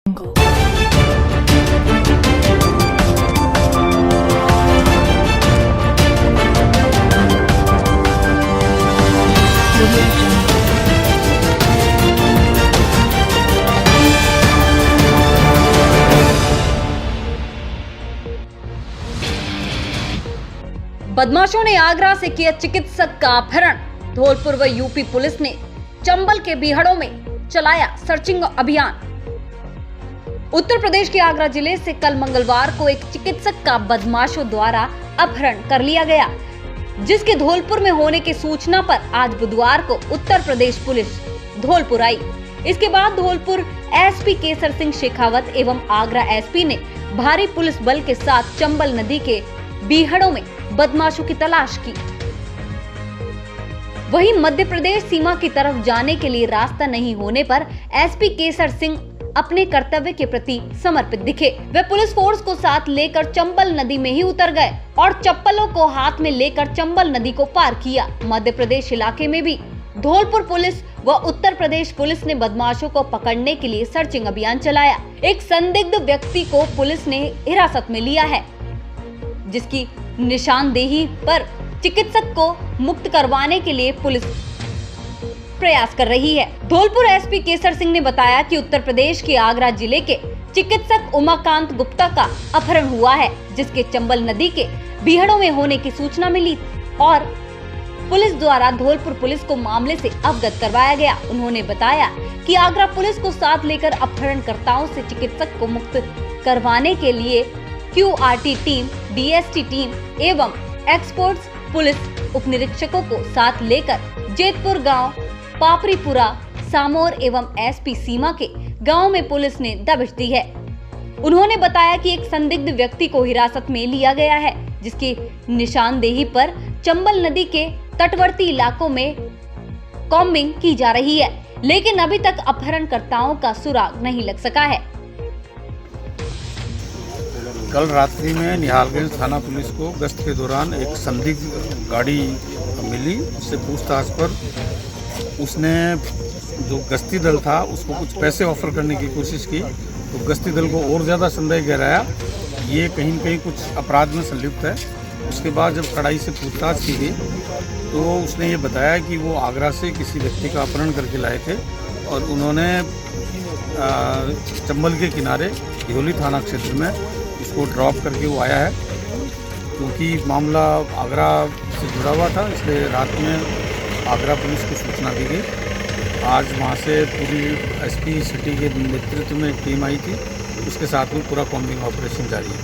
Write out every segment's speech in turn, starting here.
बदमाशों ने आगरा से किया चिकित्सक का अपहरण। धौलपुर व यूपी पुलिस ने चंबल के बीहड़ों में चलाया सर्चिंग अभियान। उत्तर प्रदेश के आगरा जिले से कल मंगलवार को एक चिकित्सक का बदमाशों द्वारा अपहरण कर लिया गया, जिसके धौलपुर में होने की सूचना पर आज बुधवार को उत्तर प्रदेश पुलिस धौलपुर आई। इसके बाद धौलपुर एसपी केसर सिंह शेखावत एवं आगरा एसपी ने भारी पुलिस बल के साथ चंबल नदी के बीहड़ों में बदमाशों की तलाश की। वहीं मध्य प्रदेश सीमा की तरफ जाने के लिए रास्ता नहीं होने पर एसपी केसर सिंह अपने कर्तव्य के प्रति समर्पित दिखे। वे पुलिस फोर्स को साथ लेकर चंबल नदी में ही उतर गए और चप्पलों को हाथ में लेकर चंबल नदी को पार किया। मध्य प्रदेश इलाके में भी धौलपुर पुलिस व उत्तर प्रदेश पुलिस ने बदमाशों को पकड़ने के लिए सर्चिंग अभियान चलाया। एक संदिग्ध व्यक्ति को पुलिस ने हिरासत में लिया है, जिसकी निशानदेही पर चिकित्सक को मुक्त करवाने के लिए पुलिस प्रयास कर रही है। धौलपुर एसपी केसर सिंह ने बताया कि उत्तर प्रदेश के आगरा जिले के चिकित्सक उमाकांत गुप्ता का अपहरण हुआ है, जिसके चंबल नदी के बीहड़ों में होने की सूचना मिली और पुलिस द्वारा धौलपुर पुलिस को मामले से अवगत करवाया गया। उन्होंने बताया कि आगरा पुलिस को साथ लेकर अपहरणकर्ताओं से चिकित्सक को मुक्त करवाने के लिए क्यूआरटी टीम, डीएसटी टीम एवं एक्सपर्ट्स पुलिस उप निरीक्षकों को साथ लेकर जेतपुर गांव, पापरीपुरा, सामोर एवं एसपी सीमा के गांव में पुलिस ने दबिश दी है। उन्होंने बताया कि एक संदिग्ध व्यक्ति को हिरासत में लिया गया है, जिसकी निशानदेही पर चंबल नदी के तटवर्ती इलाकों में कॉम्बिंग की जा रही है, लेकिन अभी तक अपहरणकर्ताओं का सुराग नहीं लग सका है। कल रात्रि में निहालगंज थाना पुलिस को गश्त के दौरान एक संदिग्ध गाड़ी मिली। उससे पूछताछ पर उसने जो गश्ती दल था उसको कुछ पैसे ऑफर करने की कोशिश की, तो गश्ती दल को और ज़्यादा संदेह गहराया ये कहीं न कहीं कुछ अपराध में संलिप्त है। उसके बाद जब कड़ाई से पूछताछ की गई तो उसने ये बताया कि वो आगरा से किसी व्यक्ति का अपहरण करके लाए थे और उन्होंने चंबल के किनारे धियोली थाना क्षेत्र में उसको ड्रॉप करके वो आया है। क्योंकि मामला आगरा से जुड़ा हुआ था, इसलिए रात में आगरा पुलिस को सूचना दी गई। आज वहाँ से पूरी एसपी सिटी के नेतृत्व में एक टीम आई थी, उसके साथ में पूरा कॉम्बिंग ऑपरेशन जारी है।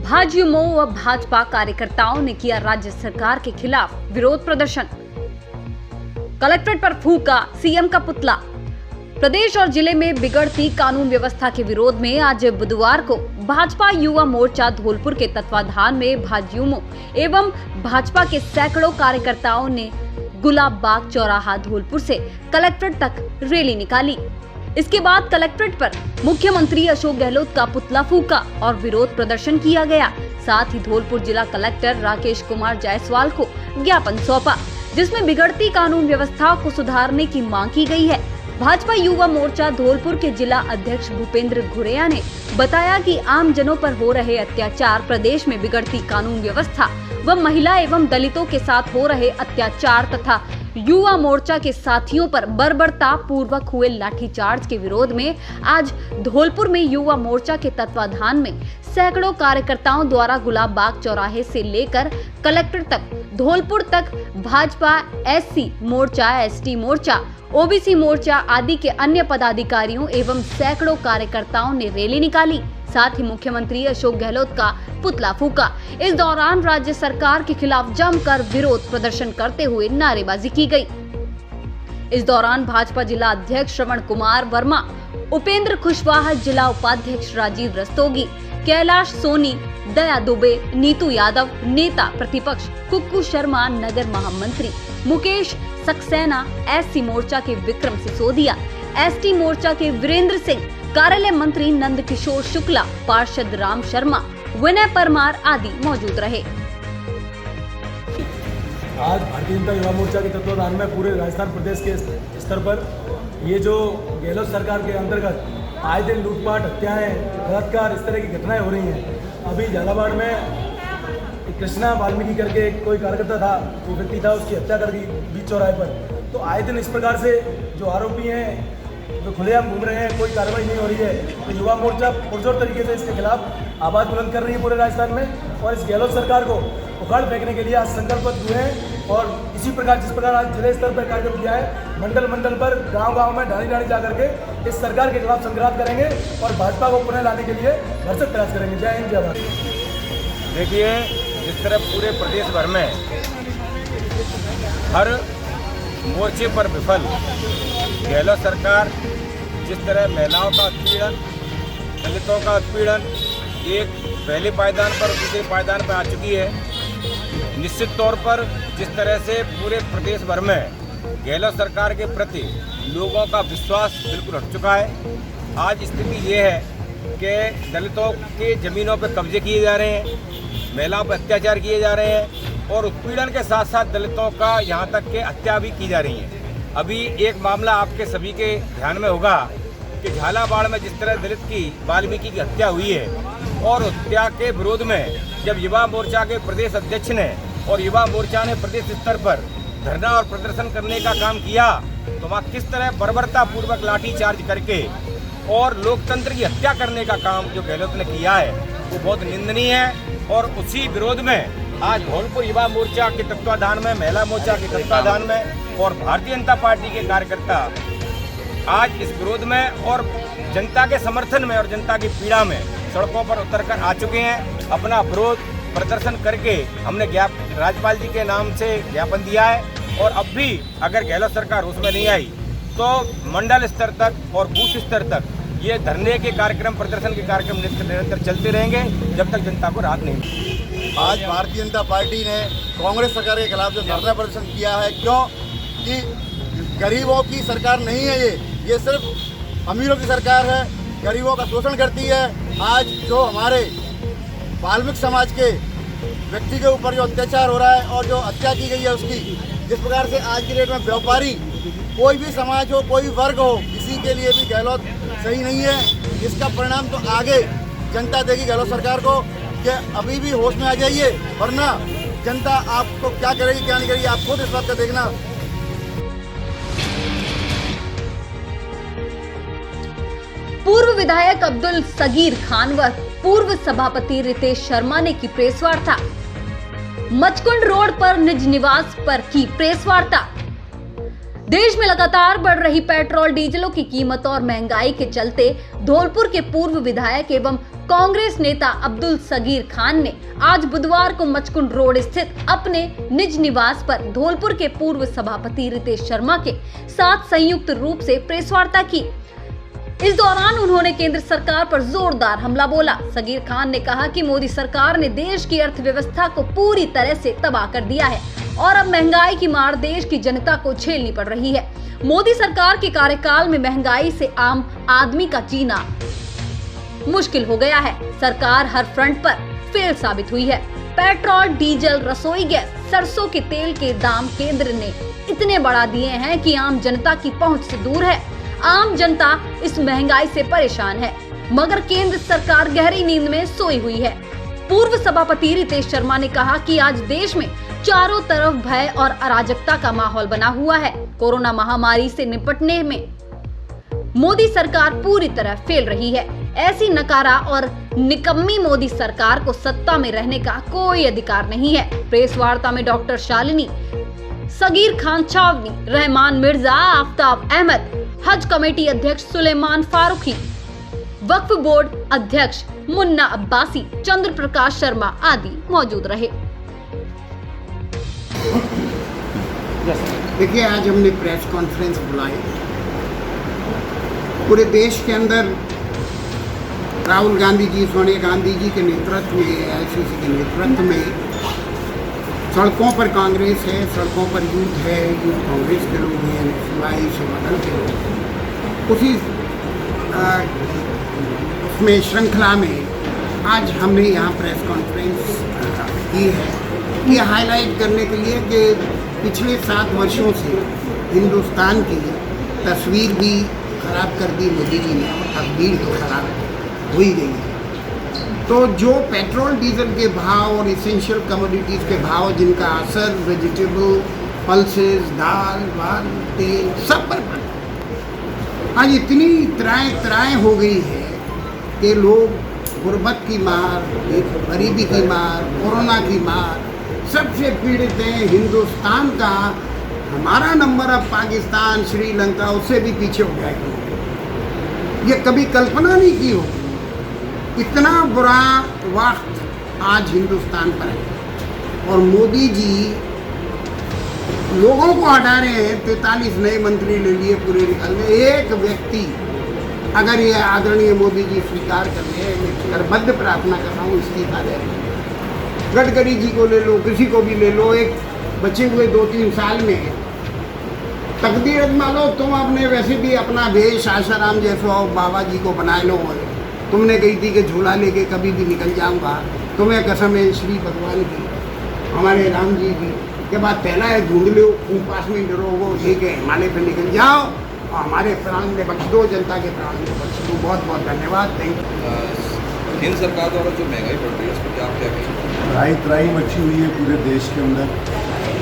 भाजयुमो व भाजपा कार्यकर्ताओं ने किया राज्य सरकार के खिलाफ विरोध प्रदर्शन। कलेक्ट्रेट पर फूंका सीएम का पुतला। प्रदेश और जिले में बिगड़ती कानून व्यवस्था के विरोध में आज बुधवार को भाजपा युवा मोर्चा धौलपुर के तत्वाधान में भाजयुमो एवं भाजपा के सैकड़ों कार्यकर्ताओं ने गुलाब बाग चौराहा धौलपुर से कलेक्ट्रेट तक रैली निकाली। इसके बाद कलेक्ट्रेट पर मुख्यमंत्री अशोक गहलोत का पुतला फूंका और विरोध प्रदर्शन किया गया। साथ ही धौलपुर जिला कलेक्टर राकेश कुमार जायसवाल को ज्ञापन सौंपा, जिसमें बिगड़ती कानून व्यवस्था को सुधारने की मांग की गई है। भाजपा युवा मोर्चा धौलपुर के जिला अध्यक्ष भूपेंद्र घुरेया ने बताया कि आम जनों पर हो रहे अत्याचार, प्रदेश में बिगड़ती कानून व्यवस्था व महिला एवं दलितों के साथ हो रहे अत्याचार तथा युवा मोर्चा के साथियों पर बर्बरता पूर्वक हुए लाठीचार्ज के विरोध में आज धौलपुर में युवा मोर्चा के तत्वाधान में सैकड़ों कार्यकर्ताओं द्वारा गुलाब बाग चौराहे से लेकर कलेक्टर तक, धौलपुर तक भाजपा एससी मोर्चा, एसटी मोर्चा, ओबीसी मोर्चा आदि के अन्य पदाधिकारियों एवं सैकड़ों कार्यकर्ताओं ने रैली निकाली। साथ ही मुख्यमंत्री अशोक गहलोत का पुतला फूंका। इस दौरान राज्य सरकार के खिलाफ जमकर विरोध प्रदर्शन करते हुए नारेबाजी की गई। इस दौरान भाजपा जिला अध्यक्ष श्रवण कुमार वर्मा, उपेंद्र कुशवाहा, जिला उपाध्यक्ष राजीव रस्तोगी, कैलाश सोनी, दया दुबे, नीतू यादव, नेता प्रतिपक्ष कुक्कू शर्मा, नगर महामंत्री मुकेश सक्सेना, एससी मोर्चा के विक्रम सिसोदिया, एसटी मोर्चा के वीरेंद्र सिंह, कार्यालय मंत्री नंद किशोर शुक्ला, पार्षद राम शर्मा, विनय परमार आदि मौजूद रहे। आज भारतीय जनता युवा मोर्चा के तत्वाधान में पूरे राजस्थान प्रदेश के स्तर पर ये जो गहलोत सरकार के अंतर्गत आए दिन लूटपाट, हत्याएं, बलात्कार, इस तरह की घटनाएं हो रही हैं। अभी झालावाड़ में एक कृष्णा वाल्मीकि करके एक कोई कार्यकर्ता था, कोई व्यक्ति था, उसकी हत्या कर दी बीच चौराहे पर। तो आए दिन इस प्रकार से जो आरोपी हैं जो खुलेआम घूम रहे हैं, कोई कार्रवाई नहीं हो रही है। तो युवा मोर्चा पुरजोर तरीके से इसके खिलाफ आवाज़ बुलंद कर रही है पूरे राजस्थान में, और इस गहलोत सरकार को उखाड़ फेंकने के लिए आज संकल्पबद्ध हुए हैं। और इसी प्रकार जिस प्रकार आज जिले स्तर पर कार्यक्रम किया है, मंडल मंडल पर, गांव-गांव में, ढाणी ढाणी जा करके इस सरकार के खिलाफ संघर्ष करेंगे और भाजपा को पुनः लाने के लिए भरसक प्रयास करेंगे। जय हिंद, जय भारत। देखिए, जिस तरह पूरे प्रदेश भर में हर मोर्चे पर विफल गहलोत सरकार जिस तरह महिलाओं का उत्पीड़न, दलितों का उत्पीड़न एक पहले पायदान पर दूसरे पायदान पर आ चुकी है, निश्चित तौर पर जिस तरह से पूरे प्रदेश भर में गहलोत सरकार के प्रति लोगों का विश्वास बिल्कुल हट चुका है। आज स्थिति ये है कि दलितों के ज़मीनों पर कब्जे किए जा रहे हैं, महिलाओं पर अत्याचार किए जा रहे हैं और उत्पीड़न के साथ साथ दलितों का यहाँ तक कि हत्या भी की जा रही है। अभी एक मामला आपके सभी के ध्यान में होगा कि झालावाड़ में जिस तरह दलित की वाल्मीकि की हत्या हुई है और हत्या के विरोध में जब युवा मोर्चा के प्रदेश अध्यक्ष ने और युवा मोर्चा ने प्रदेश स्तर पर धरना और प्रदर्शन करने का काम किया, तो वहाँ किस तरह बर्बरतापूर्वक लाठीचार्ज करके और लोकतंत्र की हत्या करने का काम जो गहलोत ने किया है वो बहुत निंदनीय है। और उसी विरोध में आज धौलपुर युवा मोर्चा के तत्वाधान में, महिला मोर्चा के तत्वाधान में और भारतीय जनता पार्टी के कार्यकर्ता आज इस विरोध में और जनता के समर्थन में और जनता की पीड़ा में सड़कों पर उतरकर आ चुके हैं। अपना विरोध प्रदर्शन करके हमने राज्यपाल जी के नाम से ज्ञापन दिया है और अब भी अगर गहलोत सरकार उसमें नहीं आई तो मंडल स्तर तक और बूथ स्तर तक ये धरने के कार्यक्रम, प्रदर्शन के कार्यक्रम निरंतर चलते रहेंगे जब तक जनता को राहत नहीं मिलेगी। आज भारतीय जनता पार्टी ने कांग्रेस सरकार के खिलाफ जो धरना प्रदर्शन किया है, क्यों कि गरीबों की सरकार नहीं है ये सिर्फ अमीरों की सरकार है, गरीबों का शोषण करती है। आज जो हमारे वाल्मीकि समाज के व्यक्ति के ऊपर जो अत्याचार हो रहा है और जो हत्या की गई है उसकी, जिस प्रकार से आज की डेट में व्यापारी, कोई भी समाज हो, कोई वर्ग हो, किसी के लिए भी गहलोत सही नहीं है। इसका परिणाम तो आगे जनता देगी गहलोत सरकार को कि अभी भी होश में आ जाइए, वरना जनता आपको क्या करेगी क्या नहीं करेगी आप खुद इस बात का देखना। पूर्व विधायक अब्दुल सगीर खान व पूर्व सभापति रितेश शर्मा ने की प्रेस वार्ता। मचकुंड रोड पर निज निवास पर की प्रेस वार्ता। देश में लगातार बढ़ रही पेट्रोल डीजलों की कीमतों और महंगाई के चलते धौलपुर के पूर्व विधायक एवं कांग्रेस नेता अब्दुल सगीर खान ने आज बुधवार को मचकुंड रोड स्थित अपने निज निवास पर धौलपुर के पूर्व सभापति रितेश शर्मा के साथ संयुक्त रूप से प्रेस वार्ता की। इस दौरान उन्होंने केंद्र सरकार पर जोरदार हमला बोला। सगीर खान ने कहा कि मोदी सरकार ने देश की अर्थव्यवस्था को पूरी तरह से तबाह कर दिया है और अब महंगाई की मार देश की जनता को झेलनी पड़ रही है। मोदी सरकार के कार्यकाल में महंगाई से आम आदमी का जीना मुश्किल हो गया है। सरकार हर फ्रंट पर फेल साबित हुई है। पेट्रोल, डीजल, रसोई गैस, सरसों के तेल के दाम केंद्र ने इतने बढ़ा दिए हैं कि आम जनता की पहुंच से दूर है। आम जनता इस महंगाई से परेशान है, मगर केंद्र सरकार गहरी नींद में सोई हुई है। पूर्व सभापति रितेश शर्मा ने कहा कि आज देश में चारों तरफ भय और अराजकता का माहौल बना हुआ है। कोरोना महामारी से निपटने में मोदी सरकार पूरी तरह फेल रही है। ऐसी नकारा और निकम्मी मोदी सरकार को सत्ता में रहने का कोई अधिकार नहीं है। प्रेस वार्ता में डॉक्टर शालिनी, सगीर खान छावनी, रहमान मिर्जा, आफ्ताब अहमद, हज कमेटी अध्यक्ष सुलेमान फारूकी, वक्फ बोर्ड अध्यक्ष मुन्ना अब्बासी, चंद्र प्रकाश शर्मा आदि मौजूद रहे। देखिए, आज हमने प्रेस कॉन्फ्रेंस बुलाई। पूरे देश के अंदर राहुल गांधी जी, सोनिया गांधी जी के नेतृत्व में, आईसीसी के नेतृत्व में सड़कों पर कांग्रेस है, सड़कों पर यूथ है, यूथ कांग्रेस के लोग हैं, सिवाई सेवा दल के लोग। उसी उसमें श्रृंखला में आज हमने यहाँ प्रेस कॉन्फ्रेंस की है, ये हाईलाइट करने के लिए कि पिछले 7 वर्षों से हिंदुस्तान की तस्वीर भी खराब कर दी मोदी जी ने, तस्वीर तो खराब हो ही गई है। तो जो पेट्रोल डीजल के भाव और इसेंशियल कमोडिटीज़ के भाव जिनका असर वेजिटेबल, पल्सेस, दाल वाल, तेल सब पर पड़ा। आज इतनी त्राएं हो गई है कि लोग गुर्बत की मार, गरीबी की मार, कोरोना की मार, सबसे पीड़ित हैं। हिंदुस्तान का हमारा नंबर अब पाकिस्तान, श्रीलंका उससे भी पीछे हो गया है। ये कभी कल्पना नहीं की हो, इतना बुरा वक्त आज हिंदुस्तान पर है। और मोदी जी लोगों को हटा रहे हैं, 43 नए मंत्री ले लिए पूरे निकाल में। एक व्यक्ति अगर ये आदरणीय मोदी जी स्वीकार कर ले, मैं करबद्ध प्रार्थना कर रहा हूँ इस्तीफा दे रहे हैं। गडकरी जी को ले लो, किसी को भी ले लो, एक बचे हुए 2-3 साल में तकदीर अजमा लो। तुम अपने वैसे भी अपना भेष आशाराम जैसा बाबा जी को बना लो। तुमने कही थी कि झूला लेके कभी भी निकल जाऊंगा, तुम्हें कसम है श्री भगवान की, हमारे राम जी की के बाद पहला है ढूंढ लो, पास में डरोगो, ठीक है हिमालय पे निकल जाओ और हमारे प्राण में बख्श दो, जनता के प्राण में बख्श दो। बहुत बहुत धन्यवाद, थैंक यू। केंद्र सरकार द्वारा जो महंगाई बढ़ रही है उस पर क्या कहेंगे? त्राही मची हुई है पूरे देश के अंदर।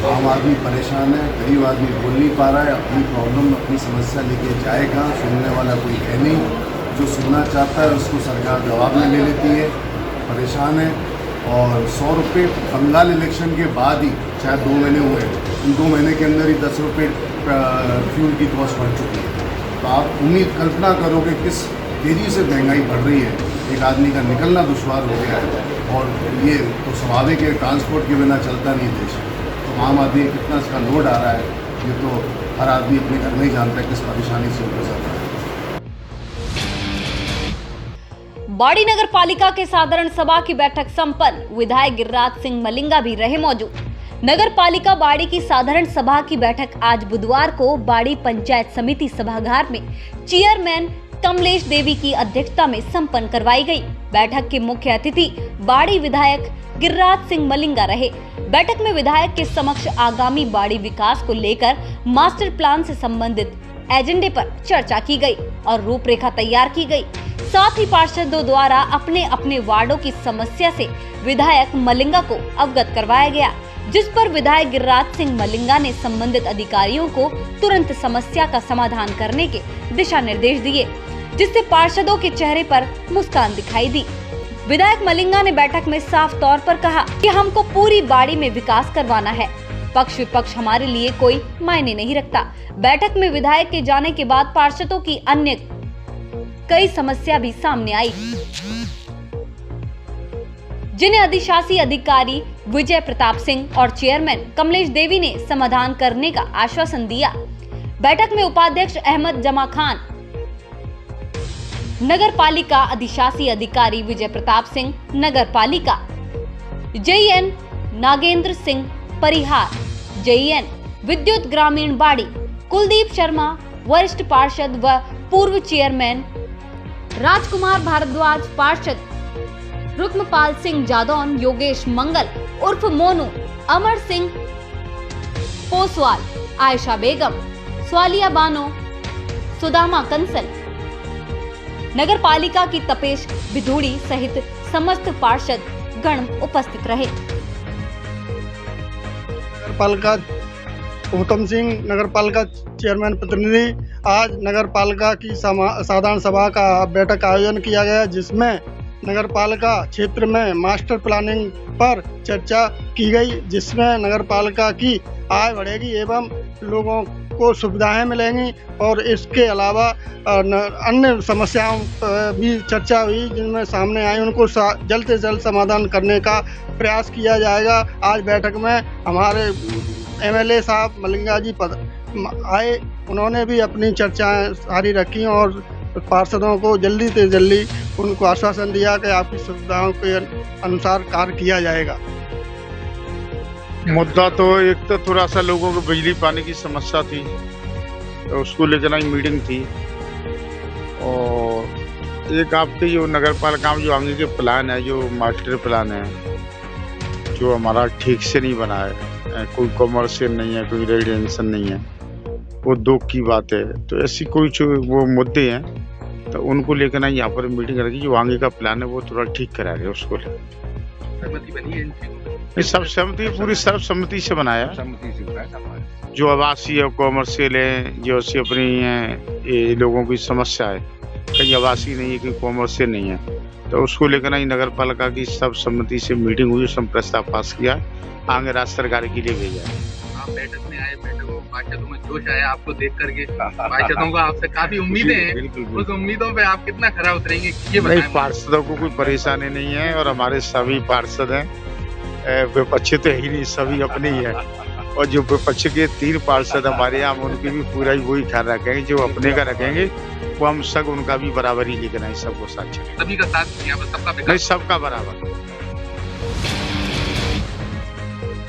आम आदमी परेशान है, गरीब आदमी बोल नहीं पा रहा है, अपनी प्रॉब्लम, अपनी समस्या लेके जाए कहाँ, सुनने वाला कोई है नहीं। जो सुनना चाहता है उसको सरकार जवाब में ले लेती है, परेशान है। और 100 रुपये बंगाल इलेक्शन के बाद ही, चाहे 2 महीने हुए, उन 2 महीने के अंदर ही 10 रुपये फ्यूल की कॉस्ट बढ़ चुकी है। तो आप कल्पना करोगे किस तेज़ी से महंगाई बढ़ रही है, एक आदमी का निकलना दुश्वार हो गया है। और ये तो स्वाभाविक है, ट्रांसपोर्ट के बिना चलता नहीं देश। तो आम आदमी कितना इसका लोड आ रहा है, ये तो हर आदमी अपने घर में ही जानता है किस परेशानी से गुजर रहा है। बाड़ी नगर पालिका के साधारण सभा की बैठक संपन्न, विधायक गिरिराज सिंह मलिंगा भी रहे मौजूद। नगर पालिका बाड़ी की साधारण सभा की बैठक आज बुधवार को बाड़ी पंचायत समिति सभागार में चेयरमैन कमलेश देवी की अध्यक्षता में संपन्न करवाई गई। बैठक के मुख्य अतिथि बाड़ी विधायक गिरिराज सिंह मलिंगा रहे। बैठक में विधायक के समक्ष आगामी बाड़ी विकास को लेकर मास्टर प्लान से संबंधित एजेंडे पर चर्चा की गई और रूपरेखा तैयार की गई। साथ ही पार्षदों द्वारा अपने अपने वार्डों की समस्या से विधायक मलिंगा को अवगत करवाया गया, जिस पर विधायक गिरिराज सिंह मलिंगा ने संबंधित अधिकारियों को तुरंत समस्या का समाधान करने के दिशा निर्देश दिए, जिससे पार्षदों के चेहरे पर मुस्कान दिखाई दी। विधायक मलिंगा ने बैठक में साफ तौर पर कहा कि हमको पूरी बाड़ी में विकास करवाना है, पक्ष विपक्ष हमारे लिए कोई मायने नहीं रखता। बैठक में विधायक के जाने के बाद पार्षदों की अन्य कई समस्या भी सामने आई, जिन्हें अधिशासी अधिकारी विजय प्रताप सिंह और चेयरमैन कमलेश देवी ने समाधान करने का आश्वासन दिया। बैठक में उपाध्यक्ष अहमद जमा खान, नगर पालिका अधिशासी अधिकारी विजय प्रताप सिंह, नगर पालिका जेईएन नागेंद्र सिंह परिहार, जेईएन विद्युत ग्रामीण बाड़ी कुलदीप शर्मा, वरिष्ठ पार्षद व पूर्व चेयरमैन राजकुमार भारद्वाज, पार्षद रुक्मपाल सिंह जादौन, योगेश मंगल उर्फ मोनू, अमर सिंह पोसवाल, आयशा बेगम, स्वालिया बानो, सुदामा कंसल, नगर पालिका की तपेश बिधूड़ी सहित समस्त पार्षद गण उपस्थित रहे। नगर पालिका उत्तम सिंह, नगर पालिका चेयरमैन प्रतिनिधि, आज नगर पालिका की साधारण सभा का बैठक का आयोजन किया गया, जिसमें नगर पालिका क्षेत्र में मास्टर प्लानिंग पर चर्चा की गई, जिसमें नगर पालिका की आय बढ़ेगी एवं लोगों को सुविधाएं मिलेंगी और इसके अलावा अन्य समस्याओं पर भी चर्चा हुई, जिनमें सामने आई उनको जल्द से जल्द समाधान करने का प्रयास किया जाएगा। आज बैठक में हमारे एमएलए साहब मलिंगा जी आए, उन्होंने भी अपनी चर्चाएं सारी रखी और पार्षदों को जल्दी से जल्दी उनको आश्वासन दिया कि आपकी सुविधाओं के अनुसार कार्य किया जाएगा। मुद्दा तो एक तो थोड़ा सा लोगों को बिजली पानी की समस्या थी, तो उसको लेकर एक मीटिंग थी। और एक आपके जो नगर पालिका में जो आगे के प्लान है, जो मास्टर प्लान है, जो हमारा ठीक से नहीं बना है, कोई कमर्शियल नहीं है, कोई रेजिडेंशियल नहीं है, वो दुख की बात है। तो ऐसी कोई जो वो मुद्दे हैं तो उनको लेकर ना यहाँ पर मीटिंग रखी, जो आगे का प्लान है वो थोड़ा ठीक करा रहे उसको लेकर। सहमति बनी है इन चीजों पर? सब सहमति, पूरी सर्वसम्मति से बनाया। सहमति से बनाया। जो आवासीय और कॉमर्शियल है, जो ऐसी अपनी ये लोगों की समस्या है, कहीं आवासीय नहीं है, कहीं कॉमर्शियल नहीं है, तो उसको लेकर ना नगर पालिका की सब सम्मति से मीटिंग हुई, उसमें प्रस्ताव पास किया, आगे राज्य सरकार के लिए भेजा है। आप बैठक में आए, बैठक में पार्षदों में जोश आया आपको देख करके। पार्षदों को आपसे काफी उम्मीदें हैं, उस उम्मीदों पे आप कितना खरा उतरेंगे ये बताएं। नहीं, पार्षदों को कोई परेशानी नहीं है और हमारे सभी पार्षद हैं, विपक्षी तो ही नहीं, सभी अपने ही है। और जो विपक्ष के 3 पार्षद हमारे यहाँ, उनकी भी पूरा ही वही ख्याल रखेंगे, जो अपने का रखेंगे वो हम सब उनका भी बराबर ही लेकर आए, सबको साथ चलेंगे। सभी का साथ यहाँ पर सबका नहीं, सबका बराबर।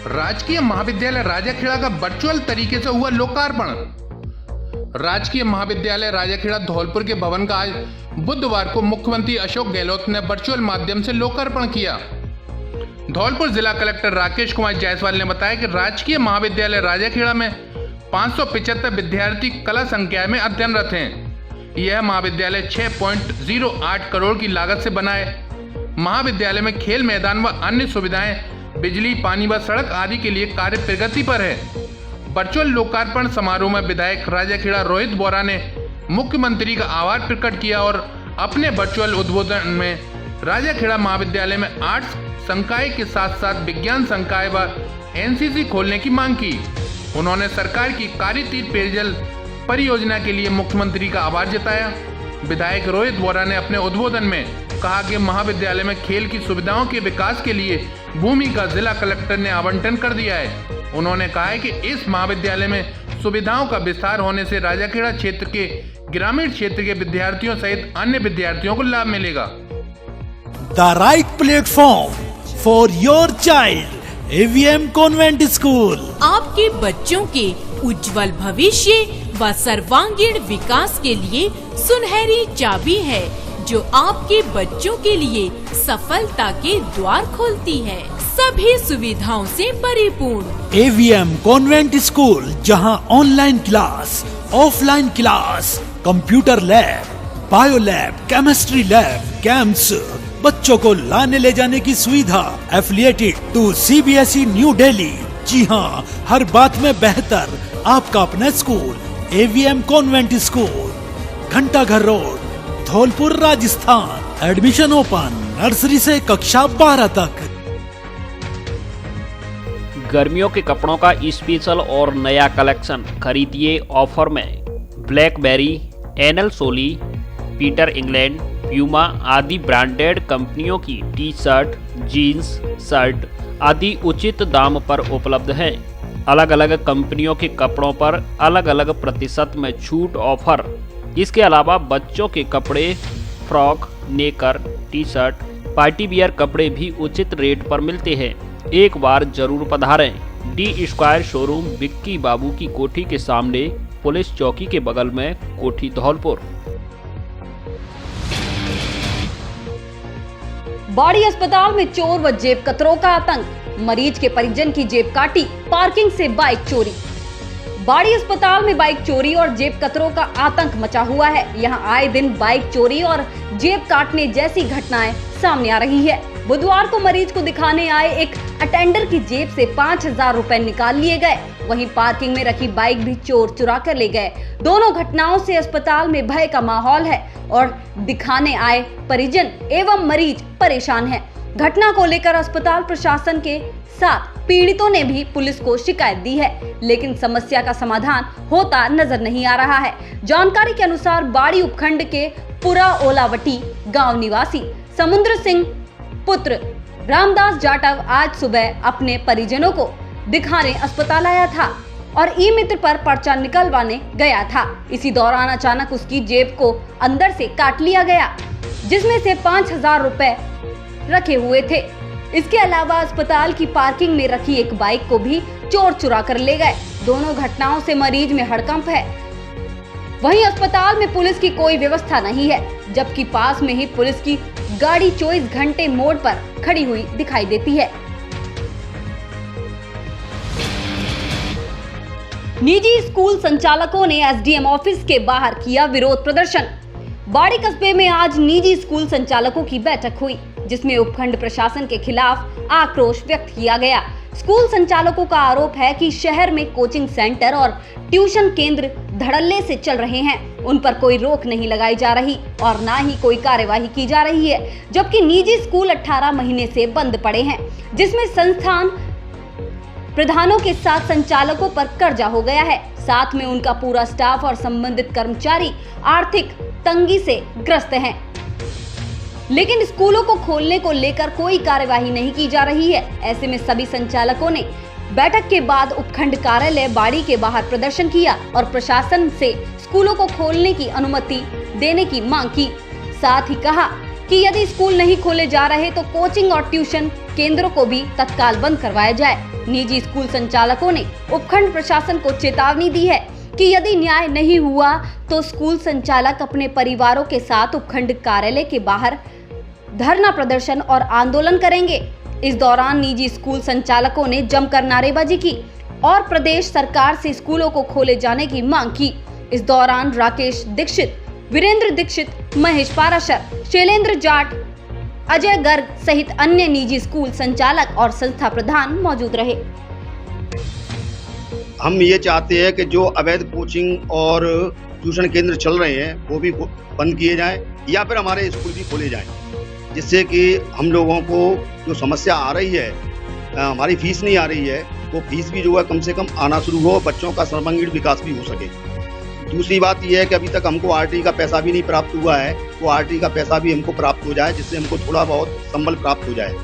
राजकीय महाविद्यालय राजाखेड़ा का वर्चुअल तरीके से हुआ लोकार्पण। राजकीय महाविद्यालय राजाखेड़ा धौलपुर के भवन का आज बुधवार को मुख्यमंत्री अशोक गहलोत ने वर्चुअल माध्यम से लोकार्पण किया। धौलपुर जिला कलेक्टर राकेश कुमार जायसवाल ने बताया कि राजकीय महाविद्यालय राजाखेड़ा में 575 विद्यार्थी कला संकाय में अध्ययनरत हैं। यह महाविद्यालय 6.08 करोड़ की लागत से बना है। महाविद्यालय में खेल मैदान व अन्य सुविधाएं, बिजली, पानी व सड़क आदि के लिए कार्य प्रगति पर है। वर्चुअल लोकार्पण समारोह में विधायक राजाखेड़ा रोहित बोरा ने मुख्यमंत्री का आभार प्रकट किया और अपने वर्चुअल उद्बोधन में राजाखेड़ा महाविद्यालय में आर्ट्स संकाय के साथ साथ विज्ञान संकाय व एनसीसी खोलने की मांग की। उन्होंने सरकार की कार्यतीत पेयजल परियोजना के लिए मुख्यमंत्री का आभार जताया। विधायक रोहित बोरा ने अपने उद्बोधन में कहा कि महाविद्यालय में खेल की सुविधाओं के विकास के लिए भूमि का जिला कलेक्टर ने आवंटन कर दिया है। उन्होंने कहा है कि इस महाविद्यालय में सुविधाओं का विस्तार होने से राजाखेड़ा क्षेत्र के ग्रामीण क्षेत्र के विद्यार्थियों सहित अन्य विद्यार्थियों को लाभ मिलेगा। The right platform for your child, AVM convent school. आपके बच्चों के उज्जवल भविष्य व सर्वांगीण विकास के लिए सुनहरी चाबी है, जो आपके बच्चों के लिए सफलता के द्वार खोलती है, सभी सुविधाओं से परिपूर्ण। AVM कॉन्वेंट स्कूल, जहां online class, offline class, computer lab, bio lab, chemistry lab, campus, बच्चों को लाने ले जाने की सुविधा, affiliated to CBSE new Delhi. जी हाँ, हर बात में बेहतर आपका अपना school AVM convent school, Ghantaghar road, Dholpur, Rajasthan. Admission open, nursery से कक्षा 12 तक। गर्मियों के कपड़ों का स्पेशल और नया कलेक्शन खरीदिए ऑफर में। ब्लैकबेरी, एनएल सोली, पीटर इंग्लैंड, प्यूमा आदि ब्रांडेड कंपनियों की टी शर्ट, जीन्स, शर्ट आदि उचित दाम पर उपलब्ध हैं। अलग अलग कंपनियों के कपड़ों पर अलग अलग प्रतिशत में छूट ऑफर। इसके अलावा बच्चों के कपड़े, फ्रॉक, नेकर, टी शर्ट, पार्टी वियर कपड़े भी उचित रेट पर मिलते हैं। एक बार जरूर पधारें। डी स्क्वायर शोरूम, विक्की बाबू की कोठी के सामने, पुलिस चौकी के बगल में, कोठी, धौलपुर। बाड़ी अस्पताल में चोर व जेब कतरों का आतंक। मरीज के परिजन की जेब काटी, पार्किंग से बाइक चोरी। बाड़ी अस्पताल में बाइक चोरी और जेब कतरों का आतंक मचा हुआ है। यहां आए दिन बाइक चोरी और जेब काटने जैसी घटनाएं सामने आ रही है। बुधवार को मरीज को दिखाने आए एक अटेंडर की जेब से 5,000 रुपए निकाल लिए गए। वहीं पार्किंग में रखी बाइक भी चोर चुरा कर ले गए। दोनों घटनाओं से अस्पताल में भय का माहौल है और दिखाने आए परिजन एवं मरीज परेशान हैं। घटना को लेकर अस्पताल प्रशासन के साथ पीड़ितों ने भी पुलिस को शिकायत दी है, लेकिन समस्या का समाधान होता नजर नहीं आ रहा है। जानकारी के अनुसार बाड़ी उपखंड के पुरा ओलावटी गांव निवासी समुद्र सिंह पुत्र रामदास जाटव आज सुबह अपने परिजनों को दिखाने अस्पताल आया था और ई मित्र पर पर्चा निकलवाने गया था। इसी दौरान अचानक उसकी जेब को अंदर से काट लिया गया, जिसमें से 5,000 रुपए रखे हुए थे। इसके अलावा अस्पताल की पार्किंग में रखी एक बाइक को भी चोर चुरा कर ले गए। दोनों घटनाओं से मरीज में हड़कंप है। वहीं अस्पताल में पुलिस की कोई व्यवस्था नहीं है, जबकि पास में ही पुलिस की गाड़ी 24 घंटे मोड़ पर खड़ी हुई दिखाई देती है। निजी स्कूल संचालकों ने एसडीएम ऑफिस के बाहर किया विरोध प्रदर्शन। बाड़ी कस्बे में आज निजी स्कूल संचालकों की बैठक हुई, जिसमें उपखंड प्रशासन के खिलाफ आक्रोश व्यक्त किया गया। स्कूल संचालकों का आरोप है कि शहर में कोचिंग सेंटर और ट्यूशन केंद्र धड़ल्ले से चल रहे हैं, उन पर कोई रोक नहीं लगाई जा रही और ना ही कोई कार्यवाही की जा रही है, जबकि निजी स्कूल 18 महीने से बंद पड़े हैं, जिसमें संस्थान प्रधानों के साथ संचालकों पर कर्जा हो गया है। साथ में उनका पूरा स्टाफ और संबंधित कर्मचारी आर्थिक तंगी से ग्रस्त हैं। लेकिन स्कूलों को खोलने को लेकर कोई कार्यवाही नहीं की जा रही है। ऐसे में सभी संचालकों ने बैठक के बाद उपखंड कार्यालय बाड़ी के बाहर प्रदर्शन किया और प्रशासन से स्कूलों को खोलने की अनुमति देने की मांग की। साथ ही कहा कि यदि स्कूल नहीं खोले जा रहे तो कोचिंग और ट्यूशन केंद्रों को भी तत्काल बंद करवाया जाए। निजी स्कूल संचालकों ने उपखंड प्रशासन को चेतावनी दी है कि यदि न्याय नहीं हुआ तो स्कूल संचालक अपने परिवारों के साथ उपखंड कार्यालय के बाहर धरना प्रदर्शन और आंदोलन करेंगे। इस दौरान निजी स्कूल संचालकों ने जमकर नारेबाजी की और प्रदेश सरकार से स्कूलों को खोले जाने की मांग की। इस दौरान राकेश दीक्षित, वीरेंद्र दीक्षित, महेश पाराशर, शैलेंद्र जाट, अजय गर्ग सहित अन्य निजी स्कूल संचालक और संस्था प्रधान मौजूद रहे। हम ये चाहते हैं कि जो अवैध कोचिंग और ट्यूशन केंद्र चल रहे हैं वो भी बंद किए जाएं या फिर हमारे स्कूल भी खोले जाएं, जिससे कि हम लोगों को जो समस्या आ रही है, हमारी फीस नहीं आ रही है, वो फीस भी जो है कम से कम आना शुरू हो, बच्चों का सर्वांगीण विकास भी हो सके। दूसरी बात यह है कि अभी तक हमको आरटी का पैसा भी नहीं प्राप्त हुआ है, वो आरटी का पैसा भी हमको प्राप्त हो जाए, जिससे हमको थोड़ा बहुत संबल प्राप्त हो जाए।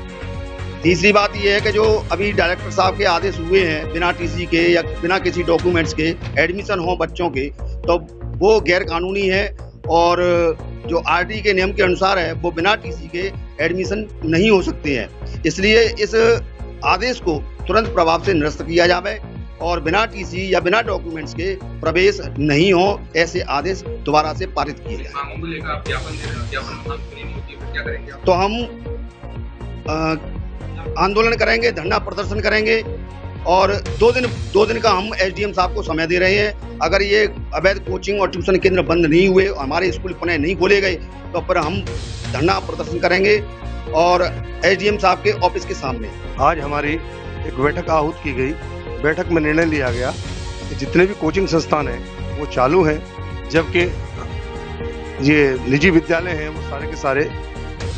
तीसरी बात यह है कि जो अभी डायरेक्टर साहब के आदेश हुए हैं बिना टीसी के या बिना किसी डॉक्यूमेंट्स के एडमिशन हो बच्चों के, तो वो गैर कानूनी है और जो आरटी के नियम के अनुसार है वो बिना टीसी के एडमिशन नहीं हो सकते हैं। इसलिए इस आदेश को तुरंत प्रभाव से निरस्त किया जाए और बिना टीसी या बिना डॉक्यूमेंट्स के प्रवेश नहीं हो, ऐसे आदेश दोबारा से पारित किए जाए। तो हम आंदोलन करेंगे, धरना प्रदर्शन करेंगे और दो दिन का हम एसडीएम साहब को समय दे रहे हैं। अगर ये अवैध कोचिंग और ट्यूशन केंद्र बंद नहीं हुए, हमारे स्कूल पुनः नहीं खोले गए, तो फिर हम धरना प्रदर्शन करेंगे और एसडीएम साहब के ऑफिस के सामने। आज हमारी एक बैठक आहूत की गई। बैठक में निर्णय लिया गया कि जितने भी कोचिंग संस्थान हैं वो चालू हैं, जबकि ये निजी विद्यालय हैं वो सारे के सारे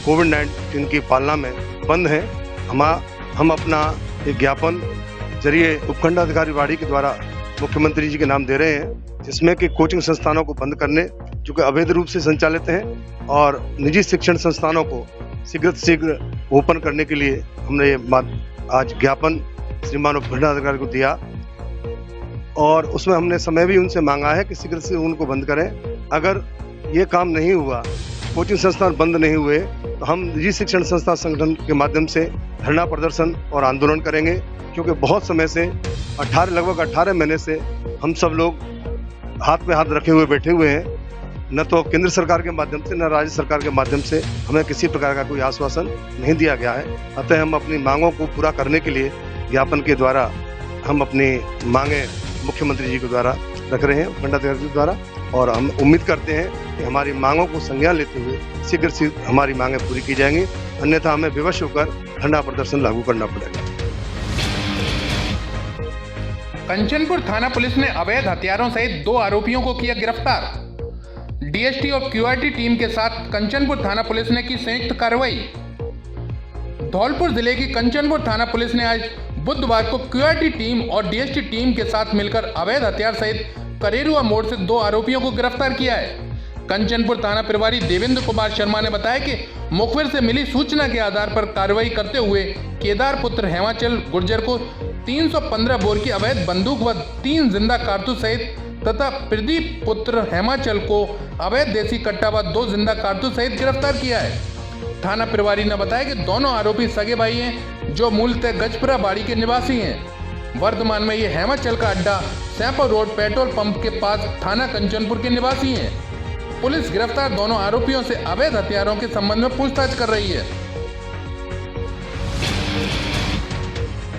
कोविड-19 की पालना में बंद हैं। हम अपना एक ज्ञापन जरिए उपखंड अधिकारी बाड़ी के द्वारा मुख्यमंत्री जी के नाम दे रहे हैं, जिसमें कि कोचिंग संस्थानों को बंद करने जो कि अवैध रूप से संचालित हैं और निजी शिक्षण संस्थानों को शीघ्र से शीघ्र ओपन करने के लिए हमने आज ज्ञापन श्रीमान उपखंड अधिकारी को दिया और उसमें हमने समय भी उनसे मांगा है कि शीघ्र से उनको बंद करें। अगर ये काम नहीं हुआ, कोचिंग संस्थान बंद नहीं हुए, तो हम निजी शिक्षण संस्था संगठन के माध्यम से धरना प्रदर्शन और आंदोलन करेंगे, क्योंकि बहुत समय से लगभग 18 महीने से हम सब लोग हाथ में हाथ रखे हुए बैठे हुए हैं। न तो केंद्र सरकार के माध्यम से न राज्य सरकार के माध्यम से हमें किसी प्रकार का कोई आश्वासन नहीं दिया गया है। अतः हम अपनी मांगों को पूरा करने के लिए ज्ञापन के द्वारा हम अपनी मांगे मुख्यमंत्री जी के द्वारा रख रहे हैं, उपखंड अधिकारी के द्वारा, और हम उम्मीद करते हैं कि हमारी मांगों को संज्ञान लेते हुए शीघ्र से हमारी मांगें पूरी की जाएंगी, अन्यथा हमें विवश होकर धरना प्रदर्शन लागू करना पड़ेगा। कंचनपुर थाना पुलिस ने अवैध हथियारों सहित 2 आरोपियों को किया गिरफ्तार। डीएसटी और क्यूआरटी टीम के साथ कंचनपुर थाना पुलिस ने की संयुक्त कार्रवाई। धौलपुर जिले की कंचनपुर थाना पुलिस ने आज बुधवार को क्यूआरटी टीम और डीएसटी टीम के साथ मिलकर अवैध हथियार सहित करेरुआ मोड़ से 2 आरोपियों को गिरफ्तार किया है। कंचनपुर थाना प्रभारी देवेंद्र कुमार शर्मा ने बताया कि मुखबिर से मिली सूचना के आधार पर कार्रवाई करते हुए केदार पुत्र हेमाचल गुर्जर को 315 बोर की अवैध बंदूक व 3 जिंदा कारतूस सहित तथा प्रदीप पुत्र हेमाचल को अवैध देसी कट्टा व 2 जिंदा कारतूस सहित गिरफ्तार किया है। थाना प्रभारी ने बताया कि दोनों आरोपी सगे भाई हैं, जो मूलतः गजपुरा बाड़ी के निवासी हैं। वर्तमान में ये हेमाचल का अड्डा सैंपल रोड पेट्रोल पंप के पास थाना कंचनपुर के निवासी हैं। पुलिस गिरफ्तार दोनों आरोपियों से अवैध हथियारों के संबंध में पूछताछ कर रही है।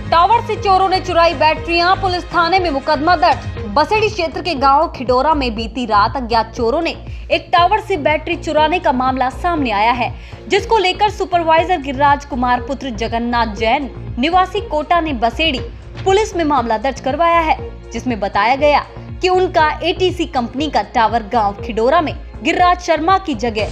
टावर से चोरों ने चुराई बैटरियां, पुलिस थाने में मुकदमा दर्ज। बसेड़ी क्षेत्र के गांव खिडोरा में बीती रात अज्ञात चोरों ने एक टावर से बैटरी चुराने का मामला सामने आया है, जिसको लेकर सुपरवाइजर गिरिराज कुमार पुत्र जगन्नाथ जैन निवासी कोटा ने बसेड़ी पुलिस में मामला दर्ज करवाया है, जिसमें बताया गया कि उनका एटीसी कंपनी का टावर गांव खिडोरा में गिरिराज शर्मा की जगह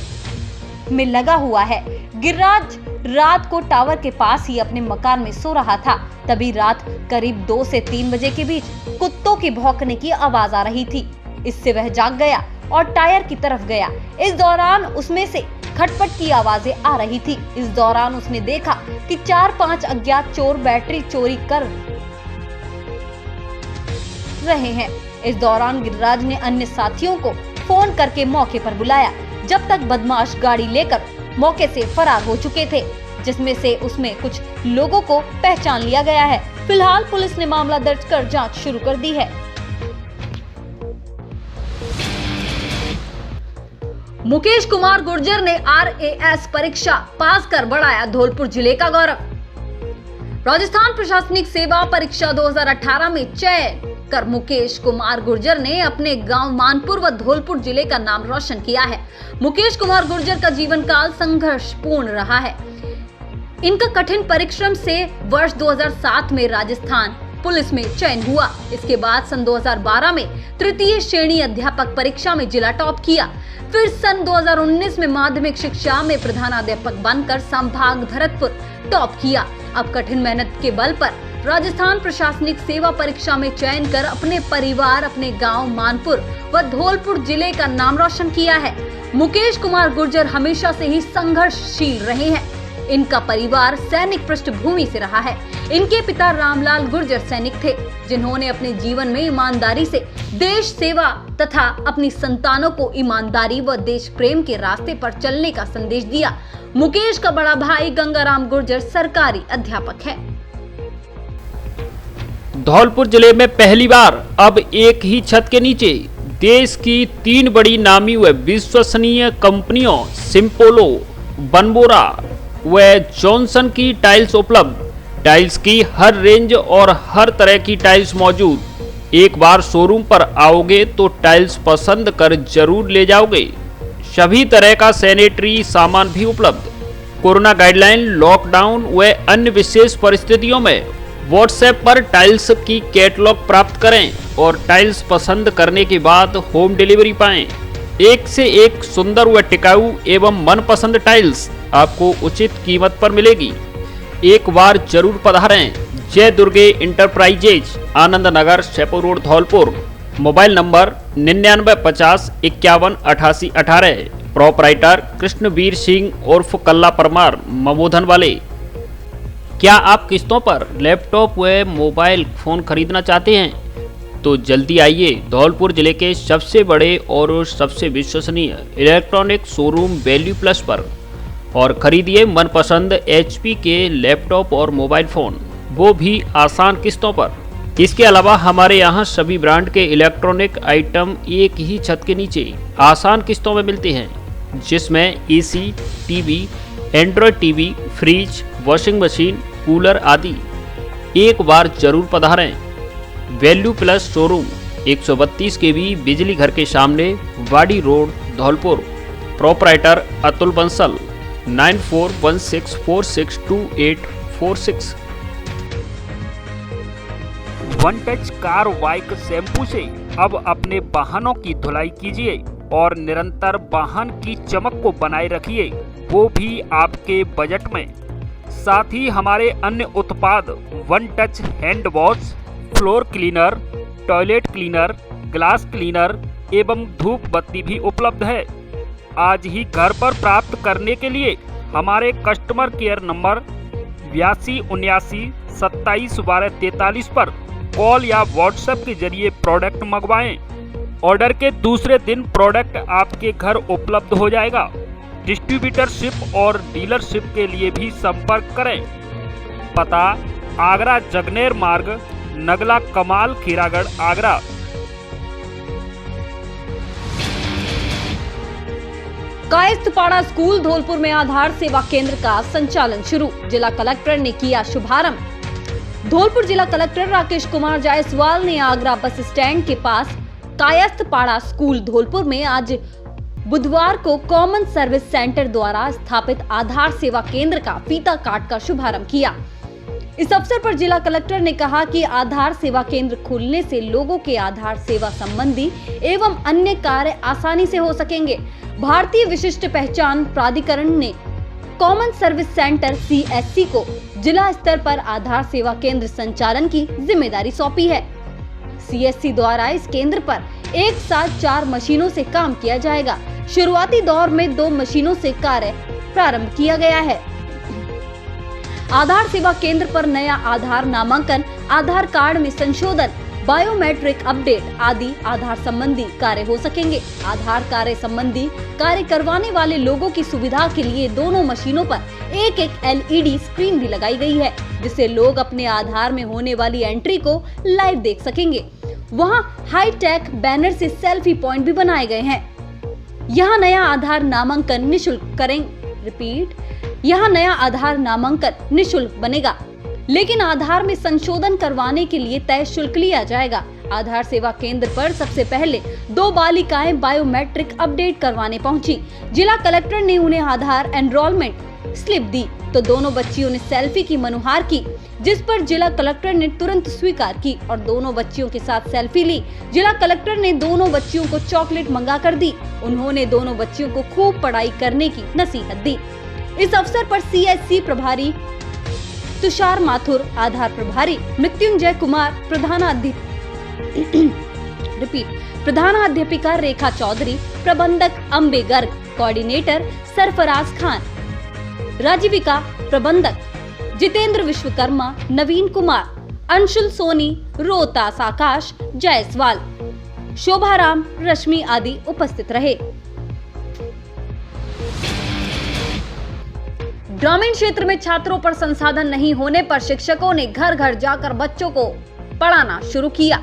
में लगा हुआ है। गिरिराज रात को टावर के पास ही अपने मकान में सो रहा था, तभी रात करीब 2 से 3 बजे के बीच कुत्तों के भौंकने की आवाज आ रही थी। इससे वह जाग गया और टायर की तरफ गया। इस दौरान उसमें से खटपट की आवाजें आ रही थी। इस दौरान उसने देखा कि 4-5 अज्ञात चोर बैटरी चोरी कर रहे हैं। इस दौरान गिरिराज ने अन्य साथियों को फोन करके मौके पर बुलाया, जब तक बदमाश गाड़ी लेकर मौके से फरार हो चुके थे, जिसमें से उसमें कुछ लोगों को पहचान लिया गया है। फिलहाल पुलिस ने मामला दर्ज कर जांच शुरू कर दी है। मुकेश कुमार गुर्जर ने RAS परीक्षा पास कर बढ़ाया धौलपुर जिले का गौरव। राजस्थान प्रशासनिक सेवा परीक्षा 2018 में चयन कर मुकेश कुमार गुर्जर ने अपने गांव मानपुर व धौलपुर जिले का नाम रोशन किया है। मुकेश कुमार गुर्जर का जीवन काल संघर्षपूर्ण रहा है। इनका कठिन परिश्रम से वर्ष 2007 में राजस्थान पुलिस में चयन हुआ। इसके बाद सन 2012 में तृतीय श्रेणी अध्यापक परीक्षा में जिला टॉप किया। फिर सन 2019 में माध्यमिक शिक्षा में प्रधानाध्यापक बनकर संभाग भरतपुर टॉप किया। अब कठिन मेहनत के बल पर राजस्थान प्रशासनिक सेवा परीक्षा में चयन कर अपने परिवार, अपने गांव मानपुर व धौलपुर जिले का नाम रोशन किया है। मुकेश कुमार गुर्जर हमेशा से ही संघर्षशील रहे हैं। इनका परिवार सैनिक पृष्ठभूमि से रहा है। इनके पिता रामलाल गुर्जर सैनिक थे, जिन्होंने अपने जीवन में ईमानदारी से देश सेवा तथा अपनी संतानों को ईमानदारी व देश प्रेम के रास्ते पर चलने का संदेश दिया। मुकेश का बड़ा भाई गंगाराम गुर्जर सरकारी अध्यापक है। धौलपुर जिले में पहली बार अब एक ही छत के नीचे देश की 3 बड़ी नामी व विश्वसनीय कंपनियों सिम्पोलो, बनबोरा व जॉनसन की टाइल्स उपलब्ध। टाइल्स की हर रेंज और हर तरह की टाइल्स मौजूद। एक बार शोरूम पर आओगे तो टाइल्स पसंद कर जरूर ले जाओगे। सभी तरह का सैनिटरी सामान भी उपलब्ध। कोरोना गाइडलाइन, लॉकडाउन व अन्य विशेष परिस्थितियों में व्हाट्सएप पर टाइल्स की कैटलॉग प्राप्त करें और टाइल्स पसंद करने के बाद होम डिलीवरी पाएं। एक से एक सुंदर व टिकाऊ एवं मनपसंद टाइल्स आपको उचित कीमत पर मिलेगी। एक बार जरूर पधारें। Jai Durge enterprises, Anand Nagar, Shepur road, Dholpur. Mobile number 9950 51 88 18। Proprietor Krishnaveer Singh उर्फ कल्ला परमार, ममोधन वाले। क्या आप किस्तों पर लैपटॉप व मोबाइल फ़ोन खरीदना चाहते हैं? तो जल्दी आइए धौलपुर जिले के सबसे बड़े और सबसे विश्वसनीय इलेक्ट्रॉनिक शोरूम वैल्यू प्लस पर और खरीदिए मनपसंद HP के लैपटॉप और मोबाइल फ़ोन, वो भी आसान किस्तों पर। इसके अलावा हमारे यहाँ सभी ब्रांड के इलेक्ट्रॉनिक आइटम एक ही छत के नीचे आसान किस्तों में मिलते हैं, जिसमें AC, TV, Android TV, fridge, washing machine, cooler आदि। एक बार जरूर पधारें। वैल्यू प्लस शोरूम 132 kV बिजली घर के सामने, वाड़ी road, Dholpur. Proprietor Atul Bansal, 9416462846। One touch car bike shampoo से अब अपने वाहनों की धुलाई कीजिए और निरंतर वाहन की चमक को बनाए रखिए, वो भी आपके बजट में। साथ ही हमारे अन्य उत्पाद one touch hand wash, floor cleaner, toilet cleaner, glass cleaner एवं धूप बत्ती भी उपलब्ध है। आज ही घर पर प्राप्त करने के लिए हमारे कस्टमर केयर नंबर 82 79 27 12 43 पर कॉल या व्हाट्सएप के जरिए प्रोडक्ट मंगवाएं। ऑर्डर के दूसरे दिन प्रोडक्ट आपके घर उपलब्ध हो जाएगा। डिस्ट्रीब्यूटरशिप और डीलरशिप के लिए भी संपर्क करें। पता आगरा जगनेर मार्ग, नगला कमाल, खीरागढ़, आगरा। कायस्थपाड़ा स्कूल धौलपुर में आधार सेवा केंद्र का संचालन शुरू। जिला कलेक्टर ने किया शुभारंभ। धौलपुर जिला कलेक्टर राकेश कुमार जायसवाल ने आगरा बस स्टैंड के पास कायस्थपाड़ा स्कूल धौलपुर में आज बुधवार को कॉमन सर्विस सेंटर द्वारा स्थापित आधार सेवा केंद्र का फीता काट कर शुभारंभ किया। इस अवसर पर जिला कलेक्टर ने कहा कि आधार सेवा केंद्र खुलने से लोगों के आधार सेवा संबंधी एवं अन्य कार्य आसानी से हो सकेंगे। भारतीय विशिष्ट पहचान प्राधिकरण ने कॉमन सर्विस सेंटर CSC को जिला स्तर पर आधार सेवा केंद्र संचालन की जिम्मेदारी सौंपी है। CSC द्वारा इस केंद्र पर एक साथ 4 मशीनों से काम किया जाएगा। शुरुआती दौर में 2 मशीनों से कार्य प्रारंभ किया गया है। आधार सेवा केंद्र पर नया आधार नामांकन, आधार कार्ड में संशोधन, बायोमेट्रिक अपडेट आदि आधार संबंधी कार्य हो सकेंगे। आधार कार्य संबंधी कार्य करवाने वाले लोगों की सुविधा के लिए दोनों मशीनों पर एक LED स्क्रीन भी लगाई गई है, जिससे लोग अपने आधार में होने वाली एंट्री को लाइव देख सकेंगे। वहां हाईटेक बैनर से सेल्फी पॉइंट भी बनाए गए हैं। यहाँ नया आधार नामांकन निःशुल्क बनेगा, लेकिन आधार में संशोधन करवाने के लिए तय शुल्क लिया जाएगा। आधार सेवा केंद्र पर सबसे पहले 2 बालिकाएं बायोमेट्रिक अपडेट करवाने पहुंची। जिला कलेक्टर ने उन्हें आधार एनरोलमेंट स्लिप दी तो दोनों बच्चियों ने सेल्फी की मनुहार की, जिस पर जिला कलेक्टर ने तुरंत स्वीकार की और दोनों बच्चियों के साथ सेल्फी ली। जिला कलेक्टर ने दोनों बच्चियों को चॉकलेट मंगा कर दी। उन्होंने दोनों बच्चियों को खूब पढ़ाई करने की नसीहत दी। इस अवसर पर CSC प्रभारी तुषार माथुर, आधार प्रभारी मृत्युंजय कुमार, प्रधानाध्यापिका रेखा चौधरी, प्रबंधक अंबे गर्ग, कोऑर्डिनेटर सरफराज खान, राजीविका प्रबंधक जितेंद्र विश्वकर्मा, नवीन कुमार, अंशुल सोनी, रोहतास आकाश जायसवाल, शोभाराम, रश्मि आदि उपस्थित रहे। ग्रामीण क्षेत्र में छात्रों पर संसाधन नहीं होने पर शिक्षकों ने घर घर जाकर बच्चों को पढ़ाना शुरू किया।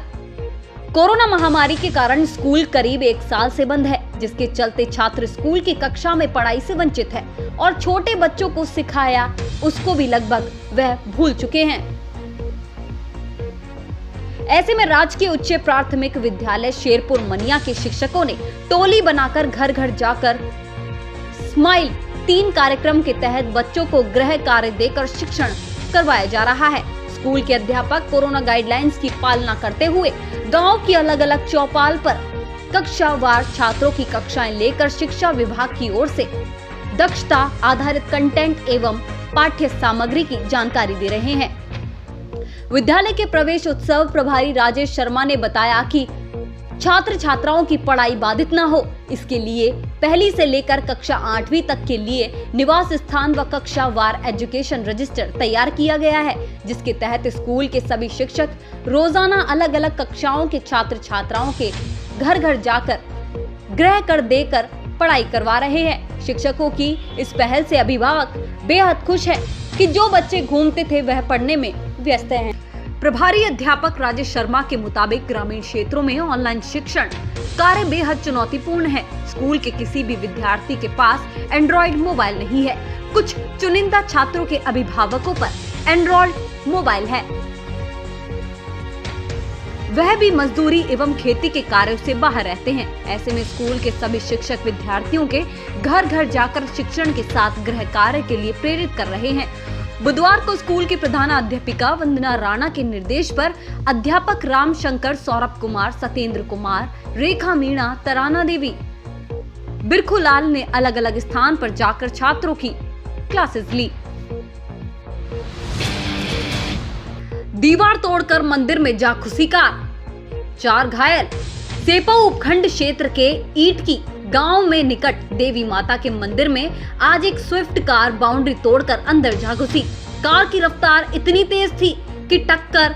कोरोना महामारी के कारण स्कूल करीब 1 साल से बंद है, जिसके चलते छात्र स्कूल की कक्षा में पढ़ाई से वंचित है और छोटे बच्चों को सिखाया उसको भी लगभग वह भूल चुके हैं। ऐसे में राजकीय उच्च प्राथमिक विद्यालय शेरपुर मनिया के शिक्षकों ने टोली बनाकर घर घर जाकर स्माइल 3 कार्यक्रम के तहत बच्चों को गृह कार्य देकर शिक्षण करवाया जा रहा है। स्कूल के अध्यापक कोरोना गाइडलाइंस की पालना करते हुए गांव की अलग अलग चौपाल पर कक्षावार छात्रों की कक्षाएं लेकर शिक्षा विभाग की ओर से दक्षता आधारित कंटेंट एवं पाठ्य सामग्री की जानकारी दे रहे हैं। विद्यालय के प्रवेश उत्सव प्रभारी राजेश शर्मा ने बताया कि छात्र छात्राओं की पढ़ाई बाधित न हो, इसके लिए पहली से लेकर कक्षा 8वीं तक के लिए निवास स्थान व कक्षा वार एजुकेशन रजिस्टर तैयार किया गया है, जिसके तहत स्कूल के सभी शिक्षक रोजाना अलग अलग कक्षाओं के छात्र छात्राओं के घर घर जाकर गृह कर देकर पढ़ाई करवा रहे हैं। शिक्षकों की इस पहल से अभिभावक बेहद खुश है कि जो बच्चे घूमते थे वह पढ़ने में व्यस्त हैं। प्रभारी अध्यापक राजेश शर्मा के मुताबिक ग्रामीण क्षेत्रों में ऑनलाइन शिक्षण कार्य बेहद चुनौतीपूर्ण है। स्कूल के किसी भी विद्यार्थी के पास एंड्रॉइड मोबाइल नहीं है। कुछ चुनिंदा छात्रों के अभिभावकों पर एंड्रॉइड मोबाइल है, वह भी मजदूरी एवं खेती के कार्यों से बाहर रहते हैं। ऐसे में स्कूल के सभी शिक्षक विद्यार्थियों के घर घर जाकर शिक्षण के साथ गृह कार्य के लिए प्रेरित कर रहे हैं। बुधवार को स्कूल की प्रधानाध्यापिका वंदना राणा के निर्देश पर अध्यापक राम शंकर, सौरभ कुमार, सत्येंद्र कुमार, रेखा मीणा, तराना देवी, बिरखुलाल ने अलग अलग स्थान पर जाकर छात्रों की क्लासेस ली। दीवार तोड़कर मंदिर में जा घुसी कार, 4 घायल। सेपऊ उपखंड क्षेत्र के ईट की गांव में निकट देवी माता के मंदिर में आज एक स्विफ्ट कार बाउंड्री तोड़कर अंदर जा घुसी। कार की रफ्तार इतनी तेज थी कि टक्कर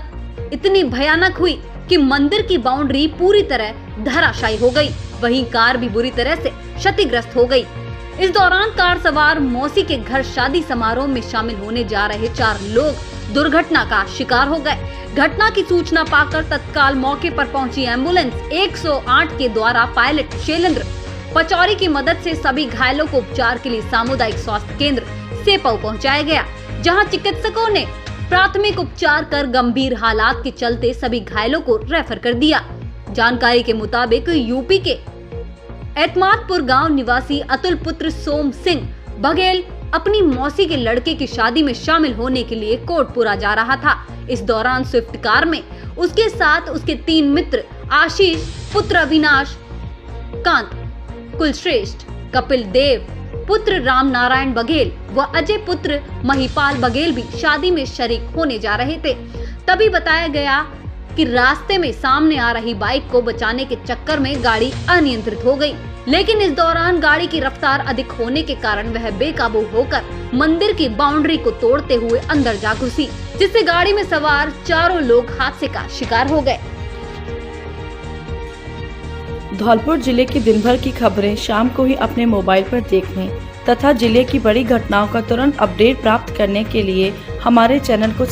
इतनी भयानक हुई कि मंदिर की बाउंड्री पूरी तरह धराशायी हो गई, वहीं कार भी बुरी तरह से क्षतिग्रस्त हो गई। इस दौरान कार सवार मौसी के घर शादी समारोह में शामिल होने जा रहे 4 लोग दुर्घटना का शिकार हो गए। घटना की सूचना पाकर तत्काल मौके पर पहुंची एम्बुलेंस 108 के द्वारा पायलट शैलेंद्र पचौरी की मदद से सभी घायलों को उपचार के लिए सामुदायिक स्वास्थ्य केंद्र सेपऊ पहुंचाया गया, जहां चिकित्सकों ने प्राथमिक उपचार कर गंभीर हालात के चलते सभी घायलों को रेफर कर दिया। जानकारी के मुताबिक यूपी के एतमादपुर गांव निवासी अतुल पुत्र सोम सिंह बघेल अपनी मौसी के लड़के की शादी में शामिल होने के लिए कोटपुरा जा रहा था। इस दौरान स्विफ्ट कार में उसके साथ उसके 3 मित्र आशीष पुत्र अविनाश, कांत कुलश्रेष्ठ, कपिल देव पुत्र राम नारायण बघेल व अजय पुत्र महिपाल बघेल भी शादी में शरीक होने जा रहे थे। तभी बताया गया कि रास्ते में सामने आ रही बाइक को बचाने के चक्कर में गाड़ी अनियंत्रित हो गई, लेकिन इस दौरान गाड़ी की रफ्तार अधिक होने के कारण वह बेकाबू होकर मंदिर की बाउंड्री को तोड़ते हुए अंदर जा घुसी, जिससे गाड़ी में सवार चारों लोग हादसे का शिकार हो गए। धौलपुर जिले की दिन भर की खबरें शाम को ही अपने मोबाइल पर देखने तथा जिले की बड़ी घटनाओं का तुरंत अपडेट प्राप्त करने के लिए हमारे चैनल को